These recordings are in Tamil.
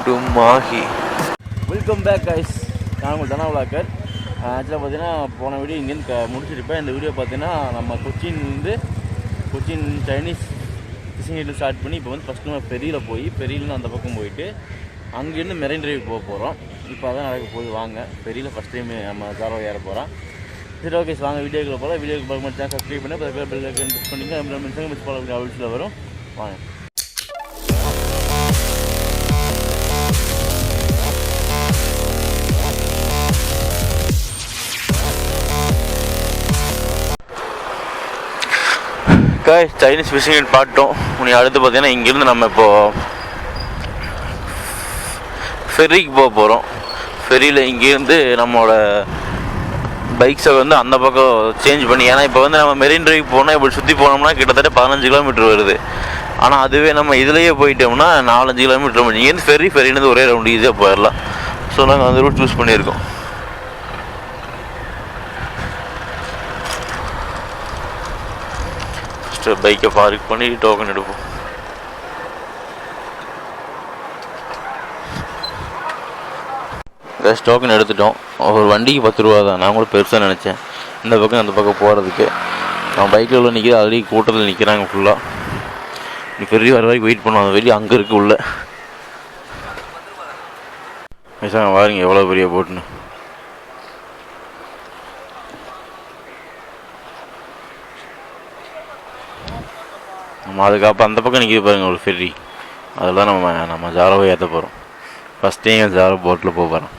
டு மாஹி. Welcome back guys. நான் உங்கள் தனா விளாக்கர். ஆக்சுவலாக பார்த்தீங்கன்னா போன வீடியோ இங்கேருந்து முடிச்சிருப்பேன். இந்த வீடியோ பார்த்தீங்கன்னா நம்ம கொச்சின் சைனீஸ் ஃபிஷிங் ஸ்டார்ட் பண்ணி இப்போ வந்து ஃபஸ்ட்டு நம்ம பெரியில் போய் பெரியிலேருந்து அந்த பக்கம் போயிட்டு அங்கேருந்து மெரைன் டிரைவ் போக போகிறோம். இப்போ அதான் நடக்க போய் வாங்க. பெரியில் ஃபஸ்ட் டைம் நம்ம ஜாரோ ஏற போகிறோம். சரி ஓகே வாங்க வீடியோக்குள்ள போகலாம். வீடியோக்கு பார்க்க மட்டும் சப்ஸ்கிரைப் பண்ணி பக்கத்தில் பெல் ஐக்கான் ப்ரெஸ் பண்ணிங்க. மிஸ் பண்ண அவில்ஸில் வரும். வாங்க. Chinese phishing bottom. உனி அடுத்து பார்த்தீங்கன்னா இங்கேருந்து நம்ம இப்போது ஃபெரிக்கு போக போகிறோம். ஃபெரியில் இங்கேருந்து நம்மளோட பைக்ஸை வந்து அந்த பக்கம் சேஞ்ச் பண்ணி, ஏன்னா இப்போ வந்து நம்ம மெரின் டிரைவ் போனால் இப்படி சுற்றி போனோம்னா கிட்டத்தட்ட 15 கிலோமீட்டர் வருது. ஆனால் அதுவே நம்ம இதுலேயே போயிட்டோம்னா 4-5 கிலோமீட்டர் இங்கேருந்து ஃபெரிலேருந்து ஒரே ரவுண்டு ஈஸியாக போயிடலாம். ஸோ நாங்கள் அந்த ரூட் சூஸ் பண்ணியிருக்கோம். பைக்கை பார்க் பண்ணி டோக்கன் எடுப்போம். கேஸ் டோக்கன் எடுத்துட்டோம். ஒரு வண்டிக்கு 10 ரூபா தான். நான் கூட பெருசாக நினச்சேன் இந்த பக்கம் அந்த பக்கம் போகிறதுக்கு. நான் பைக்கில் உள்ள நிற்கிது, ஆல்ரெடி கூட்டத்தில் நிற்கிறாங்க ஃபுல்லாக. நீ பெரிய வர வரைக்கும் வெயிட் பண்ணுவாங்க. வெளியே அங்கே இருக்குது உள்ள. சாங்க பாருங்க எவ்வளோ பெரிய போட்டுன்னு. நம்ம அதுக்கப்புறம் அந்த பக்கம் நிற்கிது பாருங்க ஒரு ஃபெரி. அதில் தான் நம்ம ஜாரோவை ஏற்ற போகிறோம். ஃபஸ்ட் டைம் ஜாரோ போட்டில் போக போகிறோம்.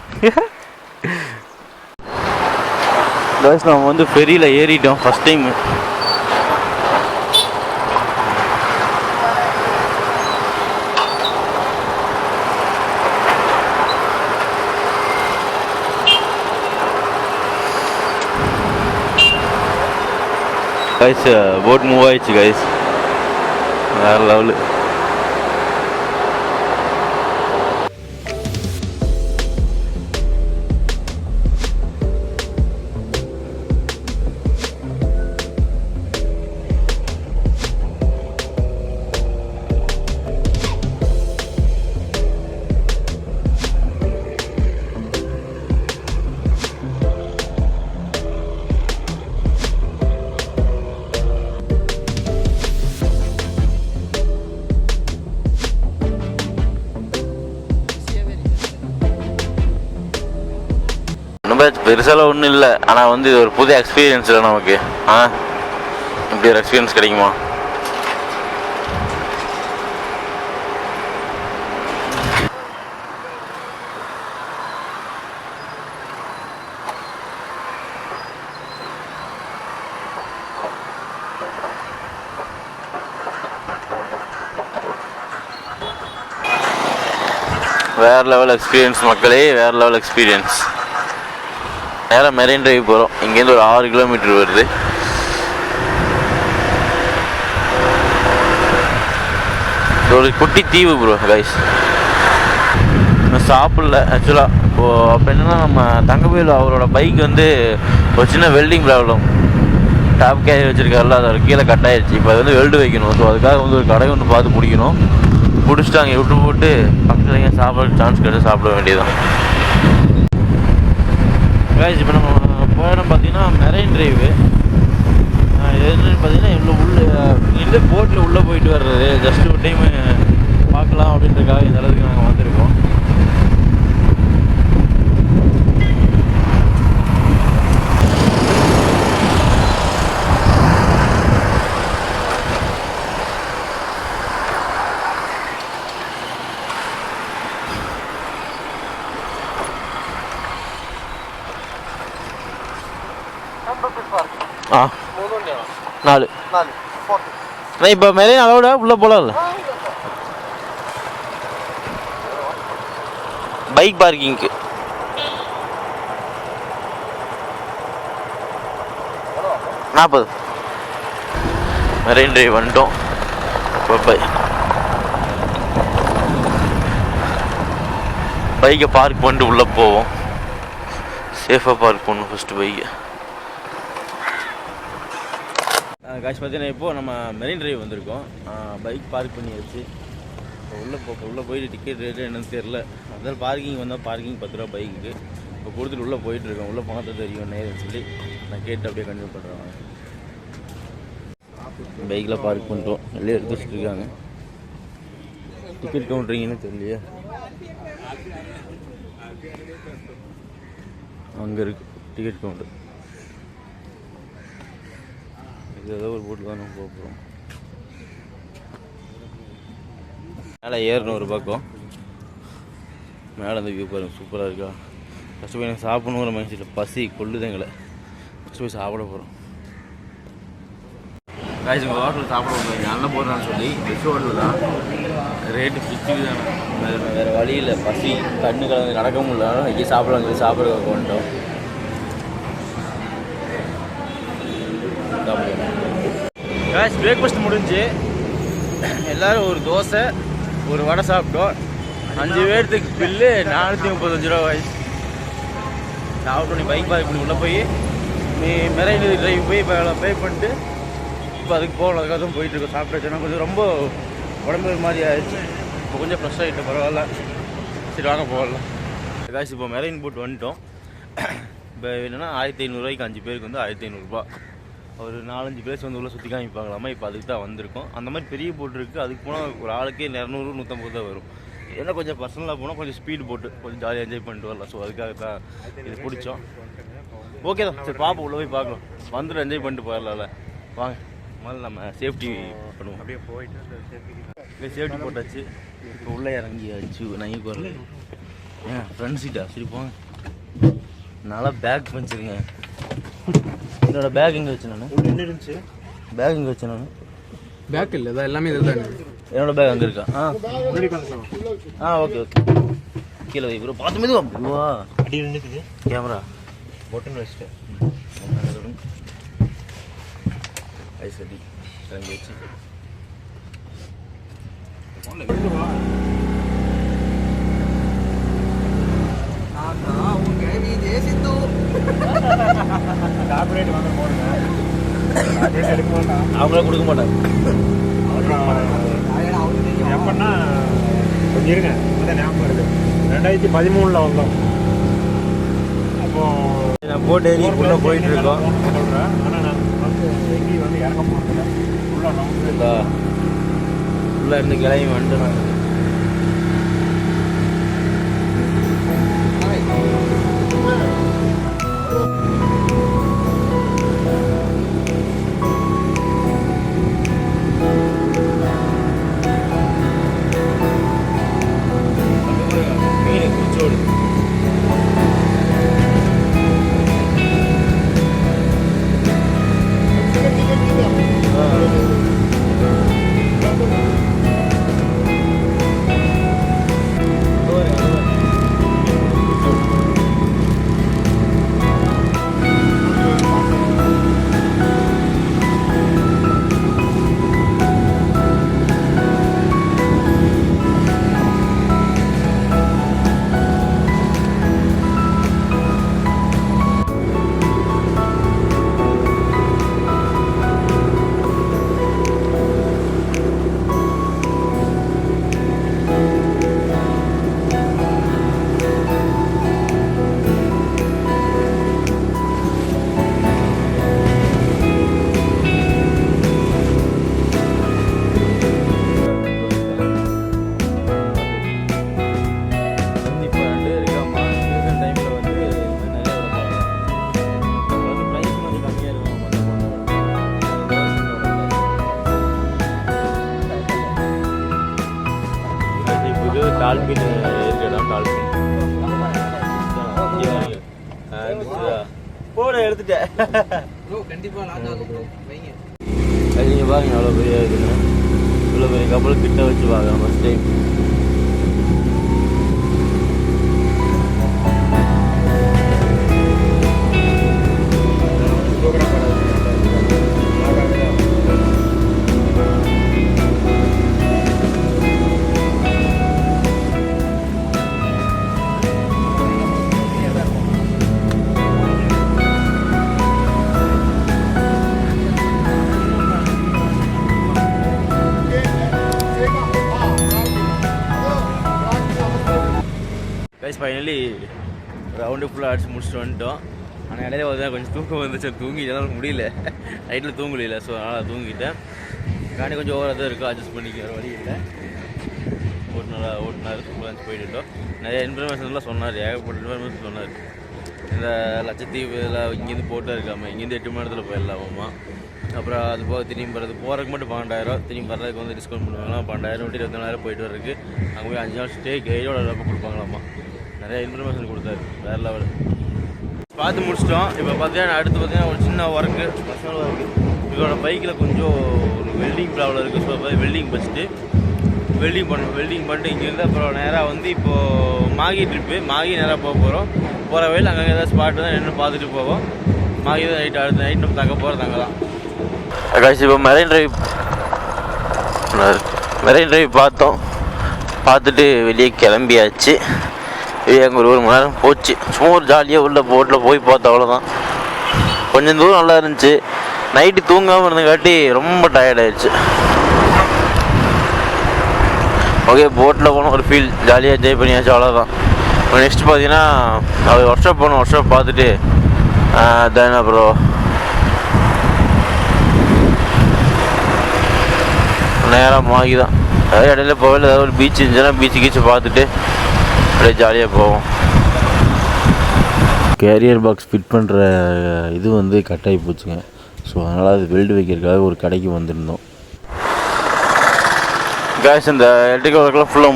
நம்ம வந்து ஃபெரியில் ஏறிட்டோம் first time. Guys boat move ஆயிடுச்சு கைஸ். வேறு லெவலு. பெருசாலாம் ஒன்றும் இல்லை, ஆனால் வந்து இது ஒரு புது எக்ஸ்பீரியன்ஸ் இல்லை நமக்கு. இப்படி ஒரு எக்ஸ்பீரியன்ஸ் கிடைக்குமா? வேறு லெவல் எக்ஸ்பீரியன்ஸ் மக்களே, வேறு லெவல் எக்ஸ்பீரியன்ஸ். நேராக மெரைன் டிரைவ் போகிறோம். இங்கேருந்து ஒரு 6 கிலோமீட்டர் வருது. ஒரு குட்டி தீவு ப்ரோ கைஸ். நான் சாப்பிடல ஆக்சுவலாக. இப்போது அப்போ என்னென்னா நம்ம தங்கவேலு அவரோட பைக் வந்து ஒரு சின்ன வெல்டிங் ப்ராப்ளம். டாப் கேரி வச்சுருக்காருல, அது கீழே கட் ஆகிடுச்சு. இப்போ அது வந்து வெல்டு வைக்கணும். ஸோ அதுக்காக வந்து ஒரு கடை ஒன்று பார்த்து பிடிக்கணும். பிடிச்சிட்டு அங்கே விட்டு போட்டு பக்கத்தில் எங்கே சாப்பிட சான்ஸ் கிடையாது, சாப்பிட வேண்டியதுதான். இப்போ நம்ம போயிடம் பார்த்தீங்கன்னா மெரைன் டிரைவு. எதுன்னு பார்த்தீங்கன்னா இவ்வளோ போட்டில் உள்ளே போயிட்டு வர்றது ஜஸ்ட் ஒரு டைமு பார்க்கலாம் அப்படின்றதுக்காக இந்த அளவுக்கு நாங்கள் வந்திருக்கோம். நாலு இப்போ மெரைன் அளவோட உள்ளே போகலாம்ல. பைக் பார்க்கிங்க்கு $40. மெரைன் டிரைவ் வந்துட்டோம். பைக்கை பார்க் பண்ணிட்டு உள்ளே போவோம். சேஃபாக பார்க் பண்ணணும் ஃபஸ்ட்டு பைக்கை. காசு பார்த்தீங்கன்னா இப்போது நம்ம மெரின் டிரைவ் வந்திருக்கோம். பைக் பார்க் பண்ணியாச்சு. உள்ளே போயிட்டு டிக்கெட் ரேட்டு என்னன்னு தெரில. அதான் பார்க்கிங் வந்தால் பார்க்கிங் 10 ரூபா பைக்குக்கு. இப்போ கொடுத்துட்டு உள்ளே போயிட்டுருக்கேன். உள்ளே பார்த்தா தெரியும் நேரம் சொல்லி நான் கேட்டு அப்படியே கண்டினியூ பண்ணுறேன். பைக்கில் பார்க் பண்ணிட்டோம். வெளியே எடுத்து வச்சுருக்காங்க. டிக்கெட் கவுண்ட்ரிங்கன்னு தெரியலையே. அங்கே இருக்குது டிக்கெட் கவுண்டர். இது ஏதோ ஒரு போட்டில் தான் நம்ம போக போகிறோம். மேலே ஏறணும் ஒரு பக்கம். மேலே அந்த வியூ பாருங்கள் சூப்பராக இருக்கா. ஃபஸ்ட்டு போய் எனக்கு சாப்பிடணுங்கிற மைண்ட் செட்டில் பசி கொள்ளுது எங்களை. ஃபஸ்ட்டு போய் சாப்பிட போகிறோம். காய்ச்சி உங்கள் ஹோட்டலில் சாப்பிட போகிறோம். நல்ல போடுறான்னு சொல்லி பெஸ்ட் ஹோட்டல் தான். ரேட்டு பிச்சுக்கு தானே. வேறு வழியில் பசி கண்ணு கலந்து நடக்க முடியல. இங்கே சாப்பிடலாம் சொல்லி சாப்பிட கொண்டோம். காய்ச்சி பிரேக்ஃபாஸ்ட் முடிஞ்சு எல்லோரும் ஒரு தோசை ஒரு வடை சாப்பிட்டோம். 5 பேர்த்துக்கு பில்லு 435 ரூபா ஆயிடுச்சு. சாப்பிட்டோம். நீ பைக் பார்க் பண்ணி உள்ளே போய் நீ மெரைன் டிரைவ் போய் பே பண்ணிட்டு இப்போ அதுக்கு போகணும். அதுக்காக தான் போயிட்டுருக்கோம். சாப்பிட்டாச்சுன்னா கொஞ்சம் ரொம்ப உடம்பு மாதிரி ஆயிடுச்சு. இப்போ கொஞ்சம் ஃப்ரெஷ் ஆகிட்டு பரவாயில்ல. சரி வாங்க போகலாம். காசு இப்போ மெரைன் போட்டு வந்துட்டோம். இப்போ என்னென்னா 1500 ரூபாய்க்கு 5 பேருக்கு வந்து 1500 ரூபா. ஒரு 4-5 பேர்ஸ் வந்து உள்ளே சுற்றி காமிப்பாங்களாமா. இப்போ அதுக்கு தான் வந்திருக்கோம். அந்த மாதிரி பெரிய போட்டு இருக்குது. அதுக்கு போனால் ஒரு ஆளுக்கே 200-150 தான் வரும். ஏன்னா கொஞ்சம் பர்சனலாக போனால் கொஞ்சம் ஸ்பீடு போட்டு கொஞ்சம் ஜாலியாக என்ஜாய் பண்ணிட்டு வரலாம். ஸோ அதுக்காக தான் இது பிடிச்சோம். ஓகே தான். சரி பாப்போம். உள்ளே போய் பார்க்கலாம். வந்துட்டு என்ஜாய் பண்ணிட்டு போயிடலாம்ல. வாங்க முதல்ல நம்ம சேஃப்டி பண்ணுவோம். அப்படியே போயிட்டு சேஃப்டி போட்டாச்சு. இப்போ உள்ளே இறங்கியாச்சு. நைக்கு வரல. ஏன் ஃப்ரண்ட் சீட்டா? சரி போங்க. நல்லா பேக் பண்ணிச்சிருங்க. என்னோட பேக் எங்கே வச்சு நான் பேக் எங்கே வச்சேன் நான் பேக் இல்லை. அதான் எல்லாமே இதுதான். என்னோட பேக் அங்கே இருக்கா? Okay okay. கீழே வை ப்ரோ. பார்த்து மெதுவா அடி நின்றுக்குது. கேமரா பொட்டுன்னு வச்சுட்டேன். ஐஸ் அடி இறங்கி வச்சு அவங்களே கொடுக்க மாட்டாங்க. எப்பன்னா கொஞ்சம் இருங்க. ஞாபகம் இருக்கு 2013 வந்தோம். அப்போ நான் போட்டு ஏறி உள்ளே போயிட்டு இருக்கோம். சொல்கிறேன். ஆனால் நான் வந்து எங்கேயும் வந்து இறங்க போகிறதில்ல. உள்ளே இருந்து கிளம்பி வந்துட்டு நாங்கள் டால்பின் இருக்க இடம். டால்பின் போட எடுத்துட்டேன். நீங்கள் பாருங்க எவ்வளோ பெரிய இருக்குன்னு. இவ்வளோ பெரிய கப்பல் கிட்ட வச்சு பார்க்கலாம் ஃபஸ்ட் டைம். ஃபைனலி ரவுண்டு ஃபுல்லாக அடிச்சு முடிச்சுட்டு வந்துட்டோம். ஆனால் இடையில வந்து கொஞ்சம் தூக்கம் வந்துச்சு, தூங்கி என்னால் முடியல, நைட்டில் தூங்கல. ஸோ அதனால் தூங்கிட்டேன். காண்டி கொஞ்சம் ஓவராக தான் இருக்கும், அட்ஜஸ்ட் பண்ணிக்க வேறு வழி இல்லை. ஓட்டுனார் சூப்பராக போயிட்டுட்டோம். நிறைய இன்ஃபர்மேஷன்லாம் சொன்னார், ஏகப்பட்ட இன்ஃபர்மேஷன் சொன்னார். இந்த லட்சத்தீவு இதெல்லாம் இங்கேருந்து போட்டால் இருக்காமல் இங்கேருந்து 8 மணி நேரத்தில் போயிடலாமாம்மா. அப்புறம் அது போக திரும்பி வர்றது போகிறதுக்கு மட்டும் 12,000, திரும்பி வர்றதுக்கு வந்து டிஸ்கவுண்ட் பண்ணுவாங்களாம். 12,000 விட்டு 24,000 போயிட்டு வர்றதுக்கு. அங்கே போய் 5 நாள் ஸ்டே கையோட ரொம்ப கொடுப்பாங்களாம்மா. நிறைய இன்ஃபர்மேஷன் கொடுத்தாரு, வேறு லெவல். பார்த்து முடிச்சிட்டோம். இப்போ பார்த்தீங்கன்னா அடுத்து பார்த்தீங்கன்னா ஒரு சின்ன ஒர்க்கு, பர்சனல் ஒர்க்கு. இதோட பைக்கில் கொஞ்சம் ஒரு வெல்டிங் ப்ராப்ளம் இருக்குது. ஸோ வெல்டிங் வச்சுட்டு வெல்டிங் பண்ணிட்டு இங்கேருந்து அப்புறம் நேராக வந்து இப்போது மாகி ட்ரிப்பு, மாகி நேராக போக போகிறோம். போகிற வழியில் அங்கே ஏதாவது ஸ்பாட்டு தான் நின்று பார்த்துட்டு போவோம். மாகி தான் நைட்டு, அடுத்த நைட் நம்ம தங்க போகிறது அங்கே தான். கடைசி இப்போ மெரைன் ட்ரைவ் பார்த்தோம். பார்த்துட்டு வெளியே கிளம்பியாச்சு. வெளியே அங்கே ஒரு மணி நேரம் போச்சு. சும்மா ஒரு ஜாலியாக உள்ள போட்டில் போய் பார்த்தோம், அவ்வளோதான். கொஞ்சம் தூரம் நல்லா இருந்துச்சு. நைட்டு தூங்காமல் இருந்தங்காட்டி ரொம்ப டயர்டாயிடுச்சு. ஓகே, போட்டில் போனோம், ஒரு ஃபீல் ஜாலியாக என்ஜாய் பண்ணியாச்சு, அவ்வளோதான். நெக்ஸ்ட் பார்த்தீங்கன்னா அவர் ஒர்க் ஷாப் போனோம். ஒர்க் ஷாப் பார்த்துட்டு தென் அப்புறம் நேராக மாகி தான். அதாவது இடையில போகல, ஏதாவது ஒரு பீச் இருந்துச்சுன்னா பீச்சு பார்த்துட்டு அப்படியே ஜாலியாக போவோம். கேரியர் பாக்ஸ் ஃபிட் பண்ணுற இது வந்து கட் ஆகி போச்சுங்க. ஸோ அதனால் அது வெல்டு வைக்கிறதுக்காக ஒரு கடைக்கு வந்திருந்தோம். கேஸ் இந்த எலக்ட்ரிக்கல் ஒர்க்கெலாம் ஃபுல்லாக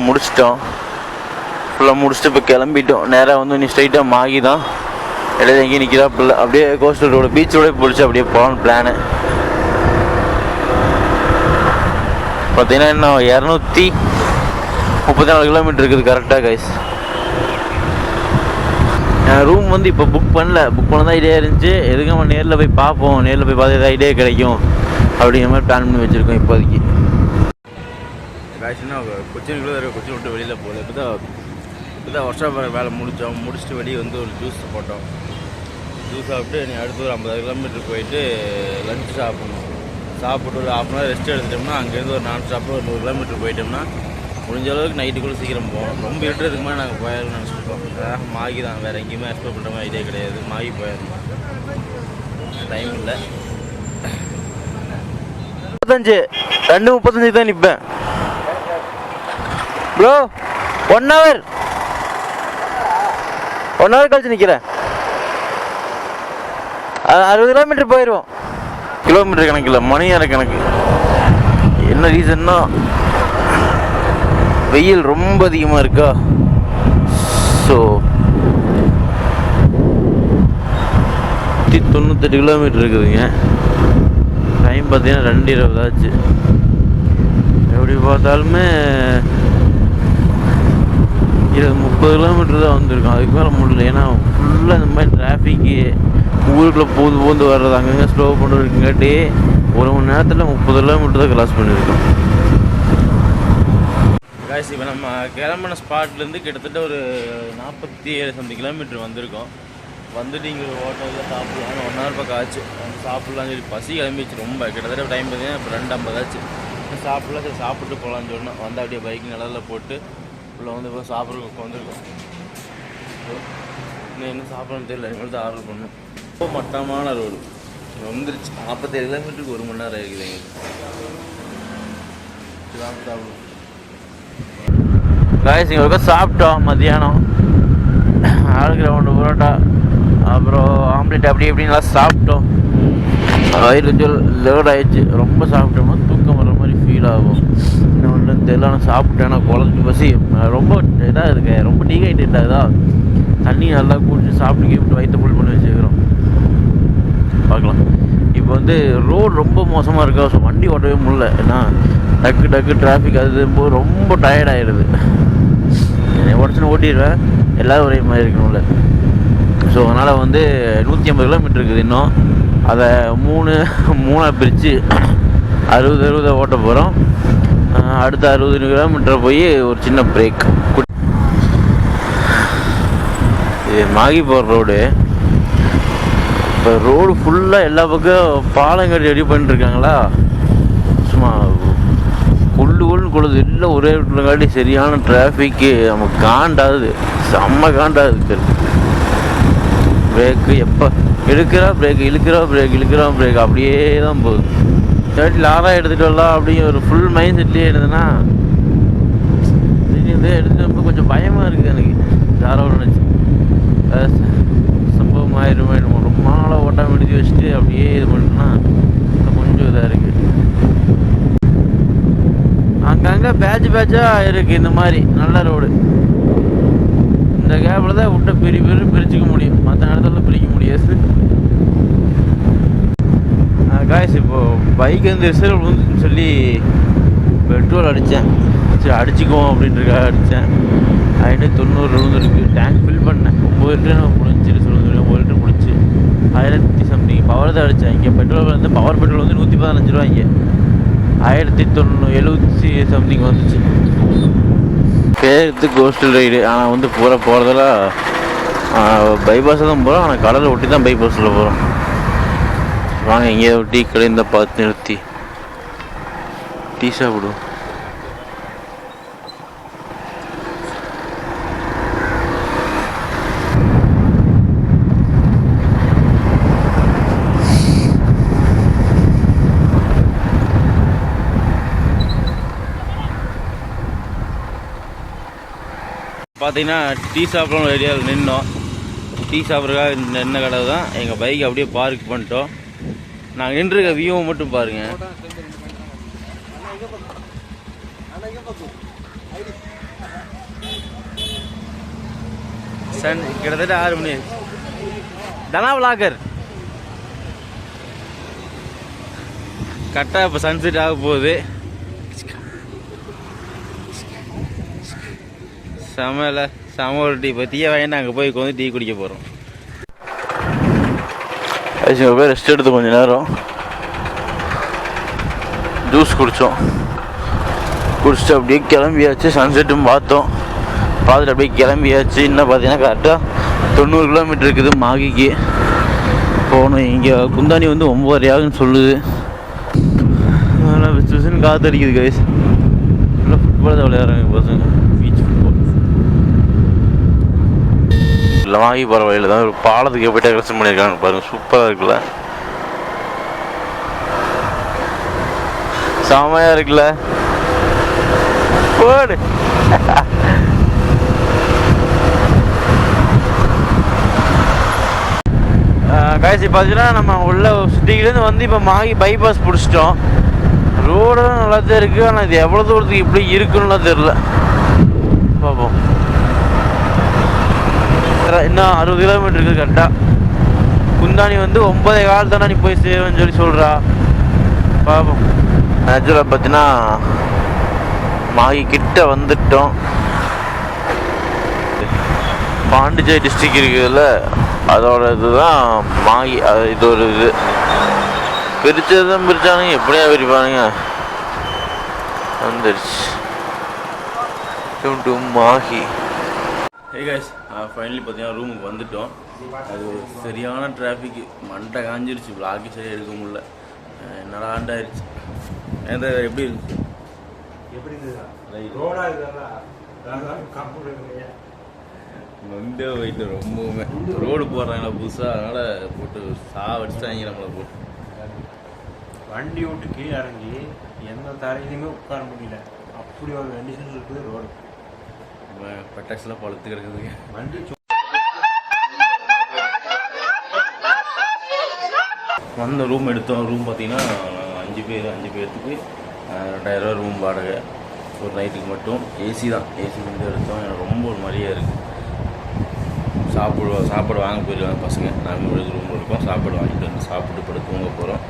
முடிச்சுட்டு இப்போ கிளம்பிட்டோம். நேராக வந்து நீ ஸ்ட்ரைட்டாக மாகி தான். இடையில எங்கேயும் நிற்கிறா பிள்ளை, அப்படியே கோஸ்டல் ரோடு பீச்சோட பிடிச்சி அப்படியே போகலான்னு பிளானு. பார்த்தீங்கன்னா இன்னும் 234 கிலோமீட்டர் இருக்குது கரெக்டாக கைஸ். ரூம் வந்து இப்போ புக் பண்ணதான் ஐடியா இருந்துச்சு. எதுக்கு நம்ம நேரில் போய் பார்ப்போம், நேரில் போய் பார்த்து எதாவது ஐடியா கிடைக்கும் அப்படிங்கிற மாதிரி பிளான் பண்ணி வச்சுருக்கோம் இப்போதைக்கு. காய்ச்சின்னா கொச்சினுக்குள்ளே கொச்சின் விட்டு வெளியில் போகல. இப்போ தான் ஒர்க் ஷாப் வேலை முடிச்சுட்டு வெளியே வந்து ஒரு ஜூஸ் போட்டோம். ஜூஸ் சாப்பிட்டு நீ அடுத்து ஒரு 50 கிலோமீட்டர் போயிட்டு லஞ்ச் சாப்பிட்டு ஒரு 1/2 மணி ரெஸ்ட் எடுத்துட்டோம்னா அங்கேருந்து ஒரு நான் ஸ்டாப்பில் ஒரு 100 கிலோமீட்டர் போயிட்டோம்னா முடிஞ்ச அளவுக்கு நைட்டுக்குள்ளே சீக்கிரம் போவோம். ரொம்ப இருட்டுறதுக்கு மாதிரி நாங்கள் போயிடணும்னு நினச்சிருக்கோம். மாகி தான், வேறு எங்கேயுமே எக்ஸ்ப்ளோர் பண்ணுற மாதிரி ஐடியா கிடையாது. மாகி போயிடணும், டைம் இல்லை. 2:35 தான் நிற்பேன் ப்ரோ. 1 hour கழிச்சு நிற்கிறேன். 60 கிலோமீட்டர் போயிடுவோம். கிலோமீட்டர் கணக்கில் மணி நேர கணக்கு. என்ன ரீசன்னா வெயில் ரொம்ப அதிகமாக இருக்கா. ஸோ 98 கிலோமீட்டர் இருக்குதுங்க. டைம் பார்த்தீங்கன்னா 2:20 ஆச்சு. எப்படி பார்த்தாலுமே 30 கிலோமீட்டர் தான் வந்திருக்கோம். அதுக்கு மேலே முடியல. ஏன்னா ஃபுல்லாக இந்த மாதிரி டிராஃபிக்கு ஊருக்குள்ளே பூந்து வர்றது, அங்கங்கே ஸ்லோ பண்ணுறதுங்காட்டி 1 மணி நேரத்தில் 30 கிலோமீட்டர் தான் கிராஸ் பண்ணியிருக்கோம். காய்ச்சி இப்போ நம்ம கிளம்பின ஸ்பாட்லேருந்து கிட்டத்தட்ட ஒரு 47 கிலோமீட்டர் வந்திருக்கோம். வந்துட்டு இங்கே ஒரு ஹோட்டலில் சாப்பிட்லாம் 1 hour பக்கம் ஆச்சு. சாப்பிட்லான்னு சொல்லி பசி கிளம்பிச்சு ரொம்ப. கிட்டத்தட்ட டைம் பார்த்தீங்கன்னா இப்போ 2:50 ஆச்சு. சாப்பிட்லாம் சரி சாப்பிட்டு போகலான்னு சொன்னோம். வந்து அப்படியே பைக் நிழலில் போட்டு உள்ள வந்து இப்போ சாப்பிட்றதுக்கு வந்துருக்கோம். இன்னும் என்ன சாப்பிட்றன்னு தெரியல, இனிமேல் தான் ஆர்டர் பண்ணணும். ரொம்ப மட்டமான ரோடு வந்துருச்சு. 47 கிலோமீட்டருக்கு 1 மணி நேரம் இருக்குது எங்களுக்கு. சாப்பிடுவோம் காய்ச்சி. இங்கே சாப்பிட்டோம் மத்தியானம். ஆளுக்கு 2 பரோட்டா அப்புறம் ஆம்லேட் அப்படி இப்படின்லாம் சாப்பிட்டோம். வயிறு கொஞ்சம் லோட் ஆகிடுச்சு. ரொம்ப சாப்பிட்டோம்னா தூக்கம் வர மாதிரி ஃபீல் ஆகும். இன்னும் தெரியல. நான் சாப்பிட்டேன்னா குழந்தைக்கு பசி ரொம்ப இதாக இருக்கு, ரொம்ப டீஹைட்ரேட் ஆகுதா. தண்ணி நல்லா குடிச்சு சாப்பிட்டு வயிற்று ஃபுல் பண்ணி வச்சுக்கிறோம். பார்க்கலாம். இப்போ வந்து ரோடு ரொம்ப மோசமாக இருக்கா. ஸோ வண்டி ஓட்டவே முடியல. ஏன்னா டக்கு டிராஃபிக் அது போது ரொம்ப டயர்டாகிடுது. என்னை உடச்சுன்னு ஓட்டிடுவேன், எல்லோரும் ஒரே மாதிரி இருக்கணும்ல. ஸோ அதனால் வந்து 150 கிலோமீட்டர் இருக்குது இன்னும். அதை மூணாக பிரித்து 60 ஓட்ட போகிறோம். அடுத்த 60 கிலோமீட்டர் போய் ஒரு சின்ன பிரேக். இது மாகி போகிற ரோடு. இப்போ ரோடு ஃபுல்லாக எல்லா பக்கம் பாலம் கட்டி ரெடி பண்ணிட்டுருக்காங்களா. சும்மா ஃபுல் கொள்ளுன்னு கொள்ளுது எல்லாம் ஒரே வீட்டுலங்காட்டி சரியான டிராஃபிக்கு நமக்கு காண்டாகுது, செம்ம காண்டாகுது. பிரேக்கு எப்போ எடுக்கிறா பிரேக், இழுக்கிறா பிரேக், இழுக்கிறா பிரேக், அப்படியே தான் போகுது. சரி லாராக எடுத்துகிட்டு வரலாம் அப்படிங்கிற ஒரு ஃபுல் மைண்ட் செட்லேயே இருந்ததுன்னா எடுத்துகிட்டு ரொம்ப கொஞ்சம் பயமாக இருக்குது எனக்கு. யாரோ நினச்சி சம்பவம் ஆயிடுமா ரொம்ப நாளாக ஓட்டாமல் எடுத்து வச்சுட்டு அப்படியே இது பண்ணிட்டுனா கொஞ்சம் இதாக இருக்குது. அங்கங்கே பேட்சாக இருக்குது இந்த மாதிரி நல்ல ரோடு. இந்த கேப்பில் தான் விட்ட பிரிச்சுக்க முடியும், மற்ற நேரத்தில் பிரிக்க முடியாது. காய்ஸ் இப்போது பைக் வந்து ரிசர்வ் வந்துன்னு சொல்லி பெட்ரோல் அடித்தேன். சரி அடிச்சுக்குவோம் அப்படின்றக்காக அடித்தேன். 590 விழுந்துருக்கு. டேங்க் ஃபில் பண்ணேன் 9 லிட்டர் நான் முடிஞ்சு ரிசர்வ் 9 லிட்டர் முடிச்சு 1000 சம்திங் பவர் தான் அடித்தேன். இங்கே பெட்ரோல் வந்து பவர் பெட்ரோல் வந்து 115 ரூபா, இங்கே 1070 சம்திங் வந்துச்சு. பேருக்கு கோஸ்டல் ரைடு. ஆனால் வந்து போகிறதெல்லாம் பைபாஸில் தான் போகிறோம். ஆனால் கடலை ஒட்டி தான் பைபாஸில் போகிறோம். வாங்க எங்கேயோ டீ கடை இந்த பார்த்து நிறுத்தி டீ சாப்பிடுவோம். பார்த்தீங்கன்னா டீ சாப்பிட்ற ஏரியாவில் நின்னோம். டீ சாப்பிட்றதுக்காக நின்ன கடை தான். எங்கள் பைக் அப்படியே பார்க் பண்ணிட்டோம். நாங்கள் நின்றுருக்க வியூவை மட்டும் பாருங்கள். கிட்டத்தட்ட 6 மணி. தனா விளாக்கர் கரெக்டாக இப்போ சன்செட் ஆக போகுது. செம ஒரு டீ. இப்போ டீயை வாங்கி அங்கே போய் உட்காந்து டீ குடிக்க போகிறோம். போய் ரெஸ்ட் எடுத்து கொஞ்சம் நேரம் ஜூஸ் குடித்தோம். குடிச்சிட்டு அப்படியே கிளம்பியாச்சு. சன்செட்டும் பார்த்துட்டு அப்படியே கிளம்பியாச்சு. இன்னும் பார்த்தீங்கன்னா கரெக்டாக 90 கிலோமீட்டர் இருக்குது மாகிக்கு போகணும். இங்கே குந்தாணி வந்து 9:30 ஆகுன்னு சொல்லுது. அதனால் விசுன்னு காற்றடிக்குது கைஸ். நல்லா ஃபுட்பால் தான் விளையாடுறாங்க பசங்க. பீச் ஃபுட்பால் இல்லை மாகி போகிற வழியில் தான் ஒரு பாலத்துக்கு எப்படி டெக்கரேஷன் பண்ணியிருக்காங்க பாருங்கள். சூப்பராக இருக்குல்ல, செமையாக இருக்குல்ல. போடு காய்ச்சி பார்த்தீங்கன்னா நம்ம உள்ள சிட்டிலேருந்து வந்து இப்போ மாகி பைபாஸ் பிடிச்சிட்டோம். ரோடும் நல்லா தான் இருக்குது. ஆனால் இது எவ்வளோ தூரத்துக்கு இப்படி இருக்குன்னு தெரில. பார்ப்போம். இன்னும் 60 கிலோமீட்டர் இருக்குது கரெக்டாக. குந்தாணி வந்து 9:15 தானே நீ போய் சேருவேன்னு சொல்லி சொல்கிறா. பார்ப்போம். நேச்சுரலாக பார்த்தீங்கன்னா மாகி கிட்ட வந்துட்டோம். பாண்டிச்சேரி டிஸ்ட்ரிக்ட் இருக்குதுல்ல, அதோட இதுதான் மாகி. அது இது ஒரு இது பிரித்தது தான் பிரித்தானுங்க. எப்படியா பிரிப்பானுங்க. வந்துடுச்சு to Maggi. Hey guys, finally பார்த்தீங்கன்னா ரூமுக்கு வந்துட்டோம். அது சரியான டிராஃபிக்கு, மண்டை காஞ்சிருச்சு. விளாக்கி சரியாக எடுக்க முடியல. என்னடா ஆண்டாயிருச்சு. ஏன் எப்படி இருந்துச்சு? எப்படி நொண்டே போயிட்டு ரொம்பவுமே ரோடு போடுறாங்களா புதுசாக, அதனால் போட்டு சாவடிச்சாங்க நம்மளை போட்டு. வண்டி விட்டு கீழே இறங்கி எந்த தரையிலையுமே உட்கார முடியல. அப்படி ஒரு கண்டிஷன் இருக்குது ரோடு. பட்டாக்ஸ்லாம் பழுத்து கிடக்குதுங்க. வண்டி வந்த ரூம் எடுத்தோம். ரூம் பார்த்தீங்கன்னா 5 பேர்த்துக்கு 2000 ரூம் வாடகை ஒரு நைட்டுக்கு மட்டும். ஏசி தான், ஏசி வந்து எடுத்தோம். எனக்கு ரொம்ப ஒரு மாதிரியாக இருக்குது. சாப்பாடு வாங்க போயிருக்காங்க பசங்க. நாங்கள் ரூம் இருக்கோம். சாப்பாடு வாங்கிட்டு வந்து சாப்பிட்டு படுத்து தூங்க போகிறோம்.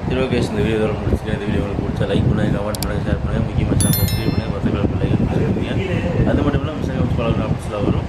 சரி ஓகே, இந்த வீடியோ முடிச்சுட்டு இந்த வீடியோ உங்களுக்கு பிடிச்சா லைக் பண்ணுங்கள், கமெண்ட் பண்ணுங்கள், ஷேர் பண்ணுங்கள். முக்கியமாக சப்ஸ்கிரைப் பண்ணுங்கள். 10 கிலோ லைக் பண்ணுங்கள். அது மட்டும் இல்லாமல் இன்ஸ்டாகிராம் ஃபாலோ ஆப்ஷனில் வரும்.